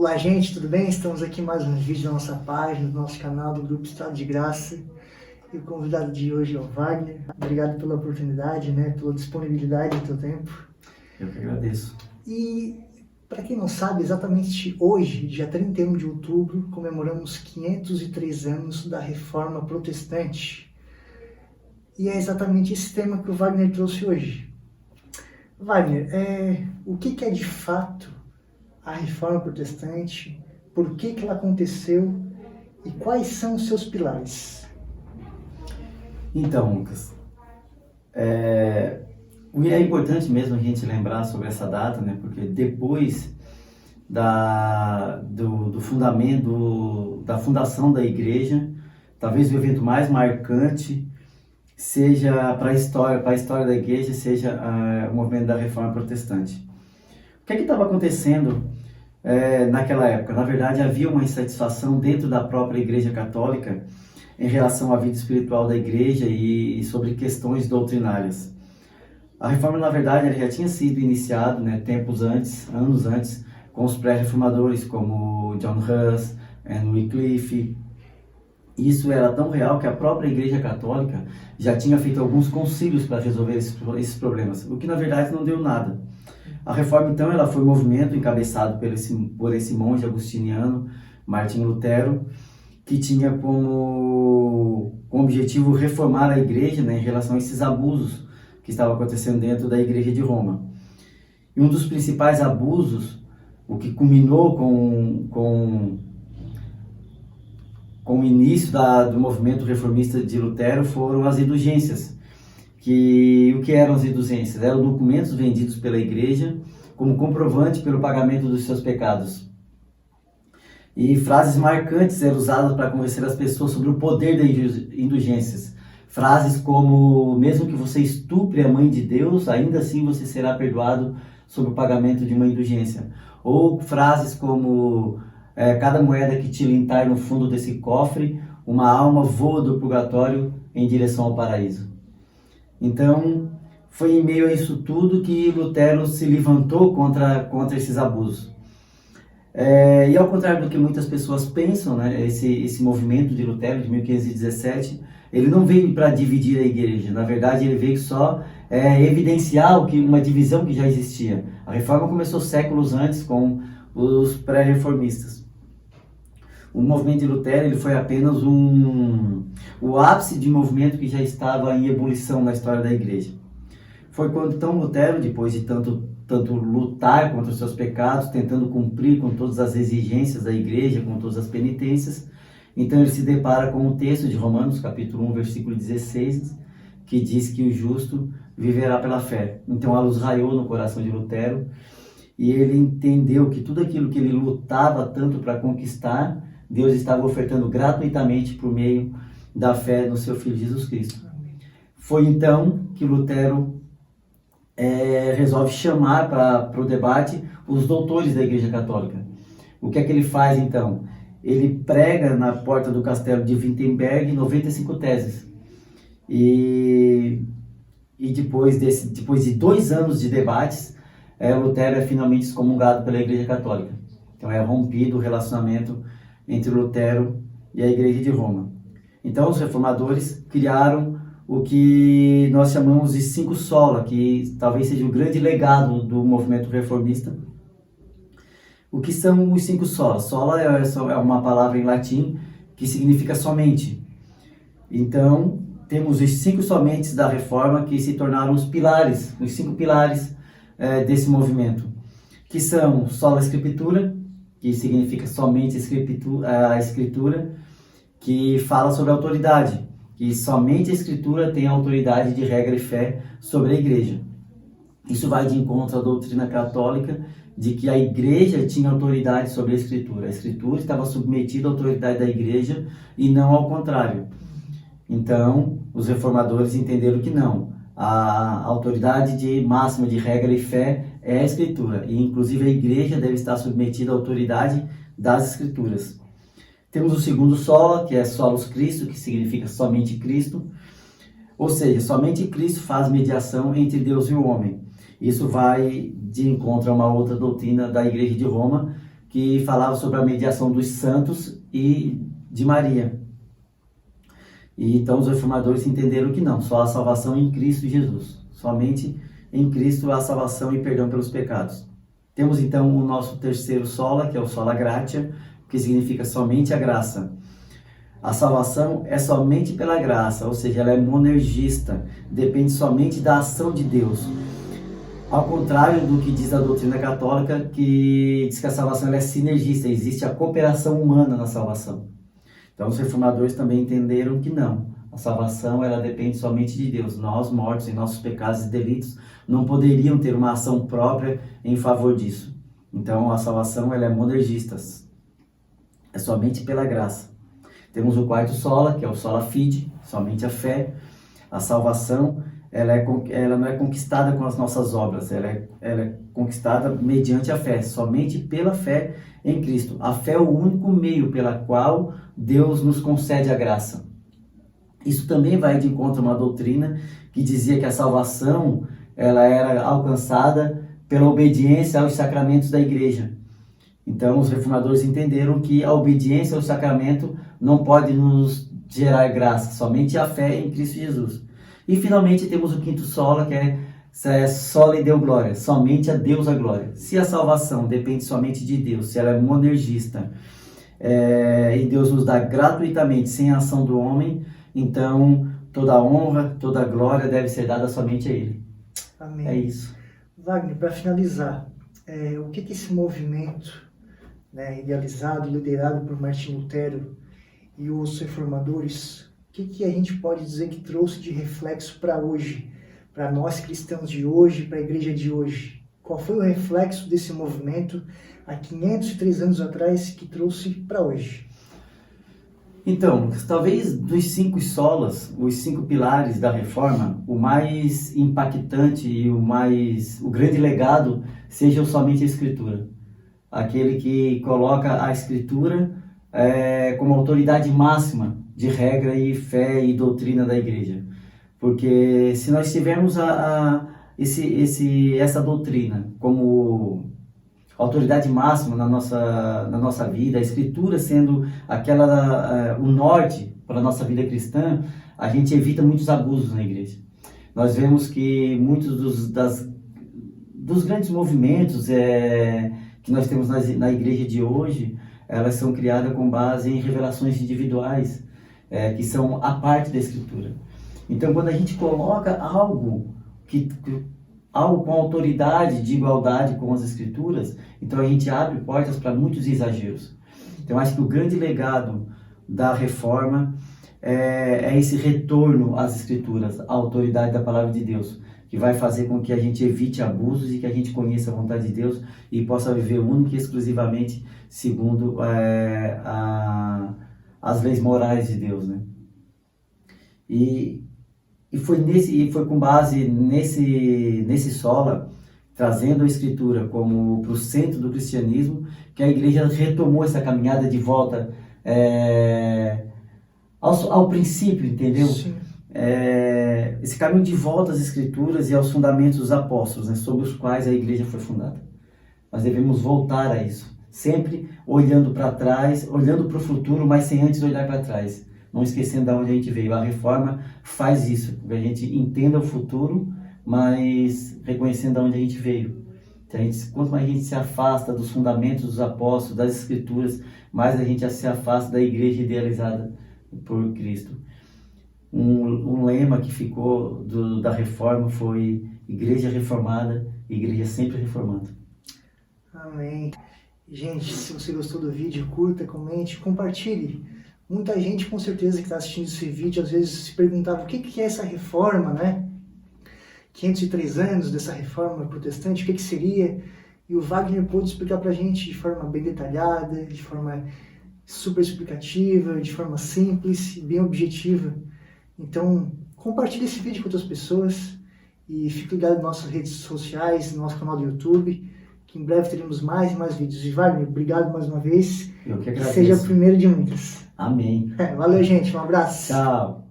Olá, gente, tudo bem? Estamos aqui em mais um vídeo da nossa página, do nosso canal, do Grupo Estado de Graça. E o convidado de hoje é o Wagner. Obrigado pela oportunidade, pela disponibilidade do teu tempo. Eu que agradeço. E, para quem não sabe, exatamente hoje, dia 31 de outubro, comemoramos 503 anos da Reforma Protestante. E é exatamente esse tema que o Wagner trouxe hoje. Wagner, o que é de fato a Reforma Protestante? Por que ela aconteceu? E quais são os seus pilares? Então, Lucas, é importante mesmo a gente lembrar sobre essa data, porque depois do fundamento, da fundação da igreja, talvez o evento mais marcante seja para a história da igreja, seja o movimento da Reforma Protestante. O que estava acontecendo naquela época? Na verdade, havia uma insatisfação dentro da própria Igreja Católica em relação à vida espiritual da igreja e sobre questões doutrinárias. A reforma, na verdade, ela já tinha sido iniciada anos antes, com os pré-reformadores como John Huss, Wycliffe. Isso era tão real que a própria Igreja Católica já tinha feito alguns concílios para resolver esses problemas, o que na verdade não deu nada. A reforma, então, ela foi um movimento encabeçado por esse monge agustiniano, Martinho Lutero, que tinha como objetivo reformar a igreja em relação a esses abusos que estavam acontecendo dentro da igreja de Roma. E um dos principais abusos, o que culminou com o início do movimento reformista de Lutero, foram as indulgências. O que eram as indulgências? Eram documentos vendidos pela igreja como comprovante pelo pagamento dos seus pecados. E frases marcantes eram usadas para convencer as pessoas sobre o poder das indulgências. Frases como: mesmo que você estupre a mãe de Deus, ainda assim você será perdoado sobre o pagamento de uma indulgência. Ou frases como: cada moeda que tilintar no fundo desse cofre, uma alma voa do purgatório em direção ao paraíso. Então, foi em meio a isso tudo que Lutero se levantou contra esses abusos. E ao contrário do que muitas pessoas pensam, esse movimento de Lutero, de 1517, ele não veio para dividir a igreja. Na verdade, ele veio só evidenciar uma divisão que já existia. A reforma começou séculos antes com os pré-reformistas. O movimento de Lutero ele foi apenas o ápice de um movimento que já estava em ebulição na história da igreja. Foi quando então Lutero, depois de tanto lutar contra os seus pecados, tentando cumprir com todas as exigências da igreja, com todas as penitências, então ele se depara com o texto de Romanos, capítulo 1, versículo 16, que diz que o justo viverá pela fé. Então a luz raiou no coração de Lutero e ele entendeu que tudo aquilo que ele lutava tanto para conquistar, Deus estava ofertando gratuitamente por meio da fé no seu Filho Jesus Cristo. Foi então que Lutero resolve chamar para o debate os doutores da Igreja Católica. O que é que ele faz então? Ele prega na porta do castelo de Wittenberg 95 teses. E depois de 2 anos de debates, Lutero é finalmente excomungado pela Igreja Católica. Então é rompido o relacionamento entre Lutero e a Igreja de Roma. Então os reformadores criaram o que nós chamamos de 5 sola, que talvez seja o grande legado do movimento reformista. O que são os 5 solas? Sola é uma palavra em latim que significa somente. Então, temos os 5 somentes da reforma que se tornaram os 5 pilares desse movimento, que são sola scriptura, que significa somente a escritura, que fala sobre a autoridade, que somente a Escritura tem autoridade de regra e fé sobre a igreja. Isso vai de encontro à doutrina católica de que a igreja tinha autoridade sobre a Escritura. A Escritura estava submetida à autoridade da igreja e não ao contrário. Então, os reformadores entenderam que não. A autoridade máxima de regra e fé é a Escritura. E, inclusive, a igreja deve estar submetida à autoridade das Escrituras. Temos o segundo sola, que é solus Christo, que significa somente Cristo. Ou seja, somente Cristo faz mediação entre Deus e o homem. Isso vai de encontro a uma outra doutrina da Igreja de Roma, que que falava sobre a mediação dos santos e de Maria. E então os reformadores entenderam que não, só a salvação em Cristo Jesus. Somente em Cristo há salvação e perdão pelos pecados. Temos então o nosso terceiro sola, que é o sola gratia, que significa somente a graça. A salvação é somente pela graça, ou seja, ela é monergista, depende somente da ação de Deus. Ao contrário do que diz a doutrina católica, que diz que a salvação ela é sinergista, existe a cooperação humana na salvação. Então os reformadores também entenderam que não, a salvação ela depende somente de Deus. Nós, mortos em nossos pecados e delitos, não poderiam ter uma ação própria em favor disso. Então a salvação ela é monergista, é somente pela graça. Temos o quarto sola, que é o sola fide, somente a fé. A salvação ela não é conquistada com as nossas obras, ela é conquistada mediante a fé, somente pela fé em Cristo. A fé é o único meio pela qual Deus nos concede a graça. Isso também vai de encontro a uma doutrina que dizia que a salvação ela era alcançada pela obediência aos sacramentos da igreja. Então os reformadores entenderam que a obediência ao sacramento não pode nos gerar graça, somente a fé em Cristo Jesus. E finalmente temos o quinto sola, que é sola e deu glória, somente a Deus a glória. Se a salvação depende somente de Deus, se ela é monergista, e Deus nos dá gratuitamente, sem a ação do homem, então toda a honra, toda a glória deve ser dada somente a Ele. Amém. É isso. Wagner, para finalizar, o que esse movimento, né, idealizado, liderado por Martim Lutero e os reformadores, o que a gente pode dizer que trouxe de reflexo para hoje, para nós cristãos de hoje, para a igreja de hoje? Qual foi o reflexo desse movimento há 503 anos atrás que trouxe para hoje? Então, talvez dos 5 solas, os 5 pilares da reforma, o mais impactante e o grande legado seja somente a Escritura. Aquele que coloca a Escritura como autoridade máxima de regra e fé e doutrina da igreja. Porque se nós tivermos essa doutrina como autoridade máxima na nossa vida, a Escritura sendo o norte para a nossa vida cristã, a gente evita muitos abusos na igreja. Nós vemos que muitos dos grandes movimentos que nós temos na igreja de hoje, elas são criadas com base em revelações individuais, que são a parte da Escritura. Então, quando a gente coloca algo com autoridade de igualdade com as Escrituras, então a gente abre portas para muitos exageros. Então, acho que o grande legado da reforma é esse retorno às Escrituras, à autoridade da Palavra de Deus, que vai fazer com que a gente evite abusos e que a gente conheça a vontade de Deus e possa viver único e exclusivamente segundo as leis morais de Deus, né? E foi com base nesse sola, trazendo a Escritura como para o centro do cristianismo, que a igreja retomou essa caminhada de volta ao princípio, entendeu? Sim. Esse caminho de volta às Escrituras e aos fundamentos dos apóstolos, né, sobre os quais a igreja foi fundada. Nós devemos voltar a isso, sempre olhando para trás, olhando para o futuro, mas sem antes olhar para trás, não esquecendo de onde a gente veio. A reforma faz isso, que a gente entenda o futuro, mas reconhecendo de onde a gente veio. Então, quanto mais a gente se afasta dos fundamentos dos apóstolos, das Escrituras, mais a gente se afasta da igreja idealizada por Cristo. Um lema que ficou da reforma foi: igreja reformada, igreja sempre reformando. Amém. Gente, se você gostou do vídeo, curta, comente, compartilhe. Muita gente, com certeza, que está assistindo esse vídeo, às vezes se perguntava o que é essa reforma, né? 503 anos dessa reforma protestante, o que seria? E o Wagner pôde explicar para a gente de forma bem detalhada, de forma super explicativa, de forma simples e bem objetiva. Então, compartilhe esse vídeo com outras pessoas e fique ligado nas nossas redes sociais, no nosso canal do YouTube, que em breve teremos mais e mais vídeos. E Wagner, obrigado mais uma vez. Eu que agradeço. Seja o primeiro de muitos. Amém. Valeu, gente. Um abraço. Tchau.